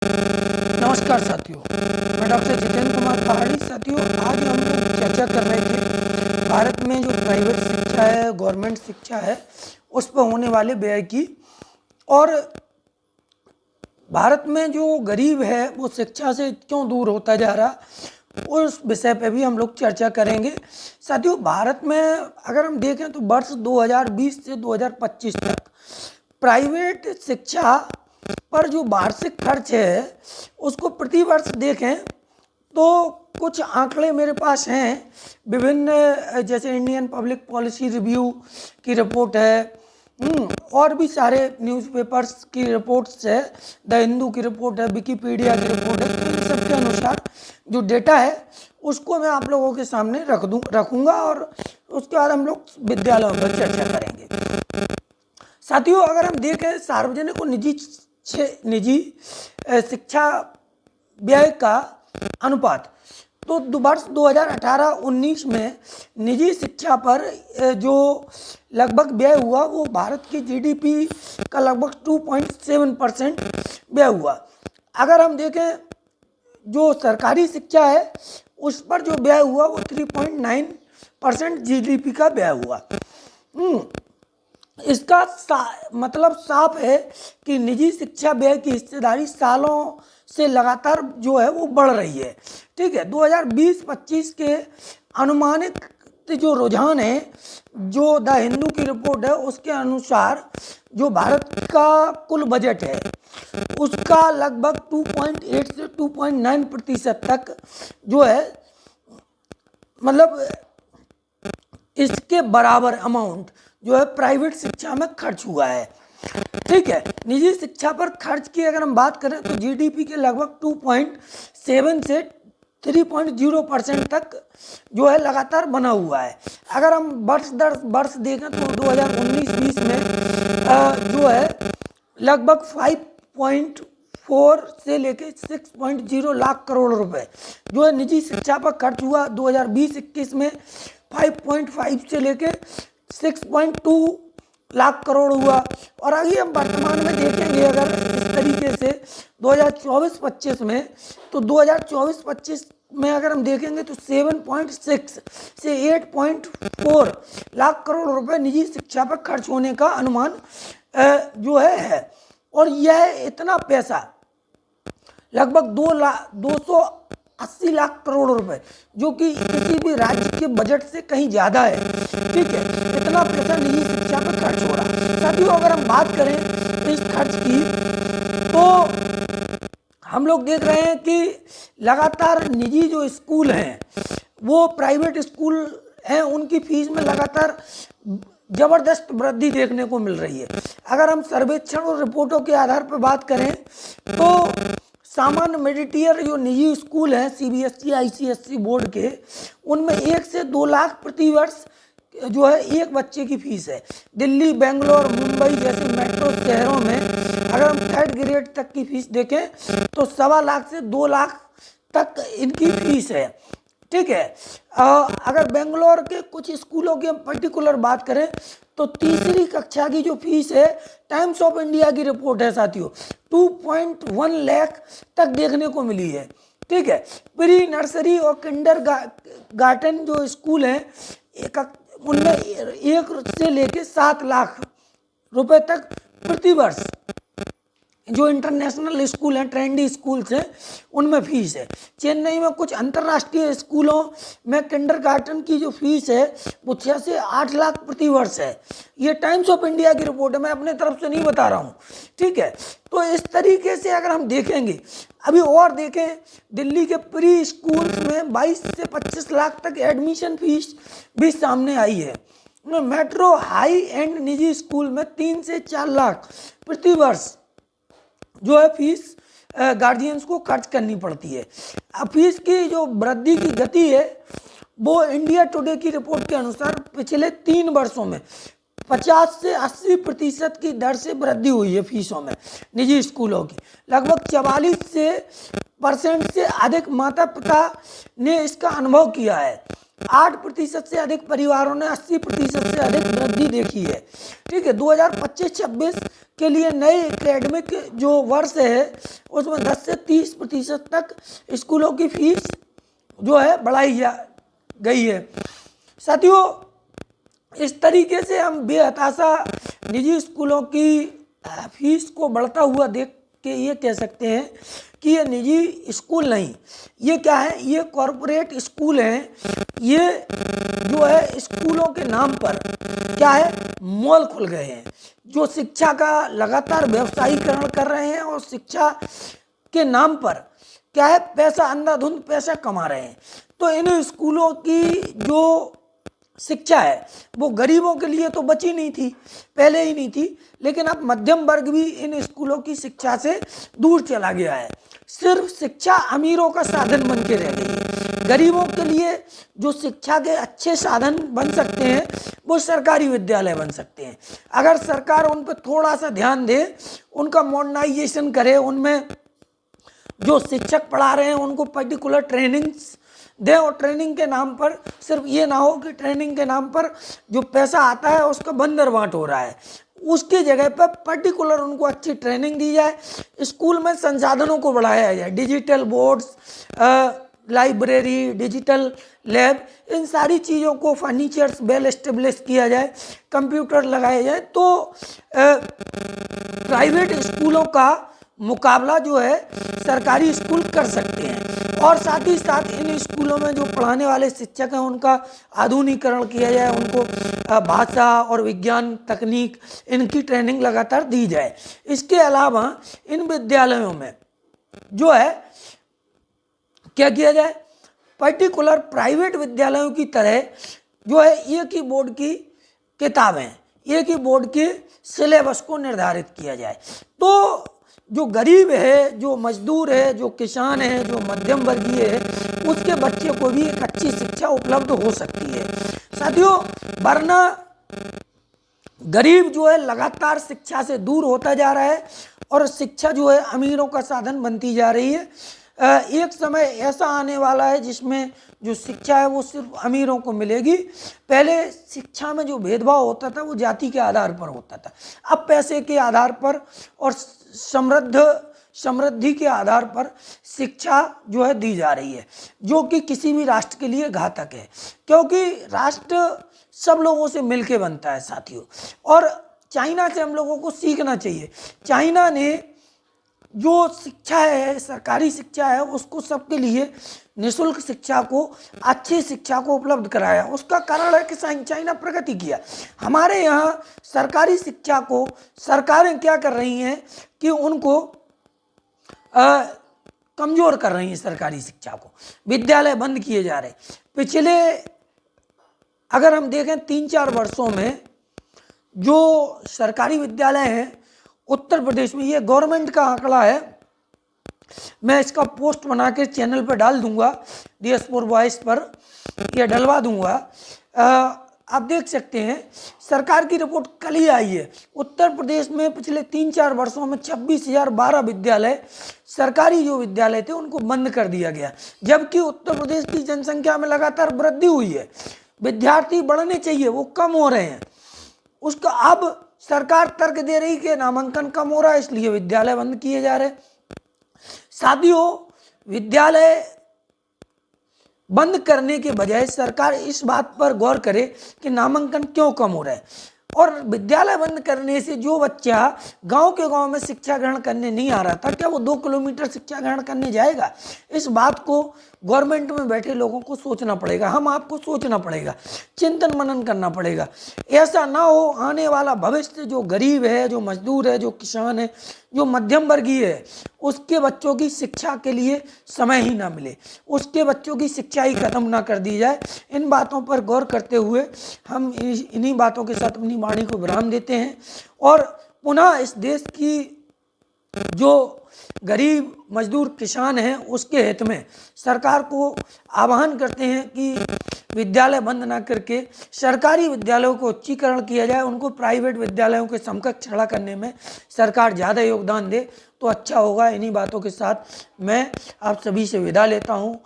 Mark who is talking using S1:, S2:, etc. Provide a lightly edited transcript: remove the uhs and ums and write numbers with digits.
S1: नमस्कार साथियों, मैं डॉक्टर जितेंद्र कुमार पहाड़ी। साथियों, आज हम लोग चर्चा कर रहे थे भारत में जो प्राइवेट शिक्षा है, गवर्नमेंट शिक्षा है, उस पर होने वाले व्यय की, और भारत में जो गरीब है वो शिक्षा से क्यों दूर होता जा रहा, उस विषय पे भी हम लोग चर्चा करेंगे। साथियों, भारत में अगर हम देखें तो वर्ष 2020 से 2025 तक प्राइवेट शिक्षा पर जो वार्षिक खर्च है उसको प्रति वर्ष देखें तो कुछ आंकड़े मेरे पास हैं। विभिन्न जैसे इंडियन पब्लिक पॉलिसी रिव्यू की रिपोर्ट है, और भी सारे न्यूज़पेपर्स की रिपोर्ट्स है, द हिंदू की रिपोर्ट है, विकिपीडिया की रिपोर्ट है। तो इन सब के अनुसार जो डेटा है उसको मैं आप लोगों के सामने रखूँगा और उसके बाद हम लोग विद्यालयों पर चर्चा करेंगे। साथियों, अगर हम देखें सार्वजनिक और निजी शिक्षा व्यय का अनुपात, तो वर्ष 2018-19 में निजी शिक्षा पर जो लगभग व्यय हुआ वो भारत की जीडीपी का लगभग 2.7% व्यय हुआ। अगर हम देखें जो सरकारी शिक्षा है उस पर जो व्यय हुआ वो 3.9% जीडीपी का व्यय हुआ। इसका मतलब साफ है कि निजी शिक्षा व्यय की हिस्सेदारी सालों से लगातार जो है वो बढ़ रही है। ठीक है, 2020-25 के अनुमानित जो रुझान है, जो द हिंदू की रिपोर्ट है उसके अनुसार जो भारत का कुल बजट है उसका लगभग 2.8 से 2.9% तक जो है, मतलब इसके बराबर अमाउंट जो है प्राइवेट शिक्षा में खर्च हुआ है। ठीक है, निजी शिक्षा पर खर्च की अगर हम बात करें तो जीडीपी के लगभग 2.7 से 3.0% तक जो है लगातार बना हुआ है। अगर हम वर्ष दर वर्ष देखें तो 2019-20 में जो है लगभग 5.4 से लेके 6.0 लाख करोड़ रुपए जो है निजी शिक्षा पर खर्च हुआ। 2020-21 में 5.5 से लेके 6.2 लाख करोड़ हुआ। और आगे हम वर्तमान में देखेंगे अगर इस तरीके से 2024-25 में, तो 2024-25 में अगर हम देखेंगे तो 7.6 से 8.4 लाख करोड़ रुपए निजी शिक्षा पर खर्च होने का अनुमान जो है। और यह इतना पैसा लगभग 280 लाख करोड़ रुपए, जो कि किसी भी राज्य के बजट से कहीं ज़्यादा है। ठीक है, इतना पैसा निजी शिक्षा पर खर्च हो रहा। साथियों, अगर हम बात करें इस खर्च की तो हम लोग देख रहे हैं कि लगातार निजी जो स्कूल हैं वो प्राइवेट स्कूल हैं उनकी फीस में लगातार ज़बरदस्त वृद्धि देखने को मिल रही है। अगर हम सर्वेक्षण और रिपोर्टों के आधार पर बात करें तो सामान्य मिड टियर जो निजी स्कूल हैं सीबीएसई आईसीएसई बोर्ड के, उनमें 1 से 2 लाख प्रति वर्ष जो है एक बच्चे की फीस है। दिल्ली, बेंगलोर, मुंबई जैसे मेट्रो शहरों में अगर हम 3rd ग्रेड तक की फीस देखें तो 1.25 लाख से 2 लाख तक इनकी फीस है। ठीक है, अगर बेंगलोर के कुछ स्कूलों की हम पर्टिकुलर बात करें तो तीसरी कक्षा की जो फीस है, टाइम्स ऑफ इंडिया की रिपोर्ट है साथियों, 2.1 लाख तक देखने को मिली है। ठीक है, प्री नर्सरी और किंडर गार्टन जो स्कूल हैं उनमें 1 से लेके 7 लाख रुपए तक प्रति वर्ष जो इंटरनेशनल स्कूल हैं, ट्रेंडी स्कूल्स हैं, उनमें फीस है। चेन्नई में कुछ अंतर्राष्ट्रीय स्कूलों में किंडरगार्टन की जो फीस है वो 6 से 8 लाख प्रति वर्ष है। ये टाइम्स ऑफ इंडिया की रिपोर्ट है, मैं अपने तरफ से नहीं बता रहा हूँ। ठीक है, तो इस तरीके से अगर हम देखेंगे, अभी और देखें दिल्ली के प्री स्कूल्स में 22 से 25 लाख तक एडमिशन फीस भी सामने आई है। मेट्रो हाई एंड निजी स्कूल में 3 से 4 लाख प्रति वर्ष जो है फीस गार्जियंस को खर्च करनी पड़ती है। अब फीस की जो वृद्धि की गति है वो इंडिया टुडे की रिपोर्ट के अनुसार पिछले 3 वर्षों में 50 से 80% की दर से वृद्धि हुई है फीसों में निजी स्कूलों की। लगभग 44% से अधिक माता पिता ने इसका अनुभव किया है। 8% से अधिक परिवारों ने 80% से अधिक वृद्धि देखी है। ठीक है, 2025-26 के लिए नए एकेडमिक जो वर्ष है उसमें 10 से 30% तक स्कूलों की फीस जो है बढ़ाई गई है। साथियों, इस तरीके से हम बेहताशा निजी स्कूलों की फीस को बढ़ता हुआ देख के ये कह सकते हैं कि ये निजी स्कूल नहीं, ये क्या है, ये कॉरपोरेट स्कूल हैं। ये जो है स्कूलों के नाम पर क्या है, मॉल खुल गए हैं जो शिक्षा का लगातार व्यवसायीकरण कर रहे हैं और शिक्षा के नाम पर क्या है, पैसा, अंधाधुंध पैसा कमा रहे हैं। तो इन स्कूलों की जो शिक्षा है वो गरीबों के लिए तो बची नहीं थी, पहले ही नहीं थी, लेकिन अब मध्यम वर्ग भी इन स्कूलों की शिक्षा से दूर चला गया है। सिर्फ शिक्षा अमीरों का साधन बन के रह गई है। गरीबों के लिए जो शिक्षा के अच्छे साधन बन सकते हैं वो सरकारी विद्यालय बन सकते हैं। अगर सरकार उन पर थोड़ा सा ध्यान दे, उनका मॉडर्नाइजेशन करे, उनमें जो शिक्षक पढ़ा रहे हैं उनको पर्टिकुलर ट्रेनिंग्स दें और ट्रेनिंग के नाम पर सिर्फ ये ना हो कि ट्रेनिंग के नाम पर जो पैसा आता है उसका बंदर बांट हो रहा है, उसकी जगह पर पर्टिकुलर उनको अच्छी ट्रेनिंग दी जाए। स्कूल में संसाधनों को बढ़ाया जाए, digital boards, library, digital lab, इन सारी चीज़ों को, फर्नीचर्स वेल एस्टेब्लिश किया जाए, कंप्यूटर लगाए जाए, तो प्राइवेट स्कूलों का मुकाबला जो है सरकारी स्कूल कर सकते हैं। और साथ ही साथ इन स्कूलों में जो पढ़ाने वाले शिक्षक हैं उनका आधुनिकीकरण किया जाए, उनको भाषा और विज्ञान, तकनीक, इनकी ट्रेनिंग लगातार दी जाए। इसके अलावा इन विद्यालयों में जो है क्या किया जाए, पर्टिकुलर प्राइवेट विद्यालयों की तरह जो है एक ही बोर्ड की किताबें, एक ही बोर्ड के सिलेबस को निर्धारित किया जाए। तो जो गरीब है, जो मजदूर है, जो किसान है, जो मध्यम वर्गीय है, उसके बच्चे को भी एक अच्छी शिक्षा उपलब्ध हो सकती है। साथियों, वरना गरीब जो है लगातार शिक्षा से दूर होता जा रहा है और शिक्षा जो है अमीरों का साधन बनती जा रही है। एक समय ऐसा आने वाला है जिसमें जो शिक्षा है वो सिर्फ अमीरों को मिलेगी। पहले शिक्षा में जो भेदभाव होता था वो जाति के आधार पर होता था, अब पैसे के आधार पर और समृद्धि के आधार पर शिक्षा जो है दी जा रही है, जो कि किसी भी राष्ट्र के लिए घातक है, क्योंकि राष्ट्र सब लोगों से मिलके बनता है साथियों। और चाइना से हम लोगों को सीखना चाहिए। चाइना ने जो शिक्षा है, सरकारी शिक्षा है, उसको सबके लिए निःशुल्क शिक्षा को, अच्छी शिक्षा को उपलब्ध कराया। उसका कारण है कि चाइना प्रगति किया। हमारे यहाँ सरकारी शिक्षा को सरकारें क्या कर रही हैं कि उनको कमज़ोर कर रही हैं। सरकारी शिक्षा को, विद्यालय बंद किए जा रहे। पिछले अगर हम देखें 3-4 वर्षों में जो सरकारी विद्यालय हैं उत्तर प्रदेश में, ये गवर्नमेंट का आंकड़ा है, मैं इसका पोस्ट बना के चैनल पर डाल दूंगा, DS4 वॉइस पर यह डलवा दूंगा। आप देख सकते हैं, सरकार की रिपोर्ट कल ही आई है। उत्तर प्रदेश में पिछले 3-4 वर्षों में 26,012 विद्यालय, सरकारी जो विद्यालय थे, उनको बंद कर दिया गया, जबकि उत्तर प्रदेश की जनसंख्या में लगातार वृद्धि हुई है। विद्यार्थी बढ़ने चाहिए, वो कम हो रहे हैं। उसका अब सरकार तर्क दे रही कि नामांकन कम हो रहा है, इसलिए विद्यालय बंद किए जा रहे। साथियों, विद्यालय बंद करने के बजाय सरकार इस बात पर गौर करे कि नामांकन क्यों कम हो रहा है। और विद्यालय बंद करने से जो बच्चा गांव के गांव में शिक्षा ग्रहण करने नहीं आ रहा था, क्या वो 2 किलोमीटर शिक्षा ग्रहण करने जाएगा? इस बात को गवर्नमेंट में बैठे लोगों को सोचना पड़ेगा, हम आपको सोचना पड़ेगा, चिंतन मनन करना पड़ेगा। ऐसा ना हो आने वाला भविष्य जो गरीब है, जो मजदूर है, जो किसान है, जो मध्यम वर्गीय है, उसके बच्चों की शिक्षा के लिए समय ही ना मिले, उसके बच्चों की शिक्षा ही खत्म ना कर दी जाए। इन बातों पर गौर करते हुए हम इन्हीं बातों के साथ अपनी वाणी को विराम देते हैं और पुनः इस देश की जो गरीब मजदूर किसान हैं उसके हित में सरकार को आह्वान करते हैं कि विद्यालय बंद ना करके सरकारी विद्यालयों को उच्चीकरण किया जाए, उनको प्राइवेट विद्यालयों के समकक्ष खड़ा करने में सरकार ज़्यादा योगदान दे तो अच्छा होगा। इन्हीं बातों के साथ मैं आप सभी से विदा लेता हूँ।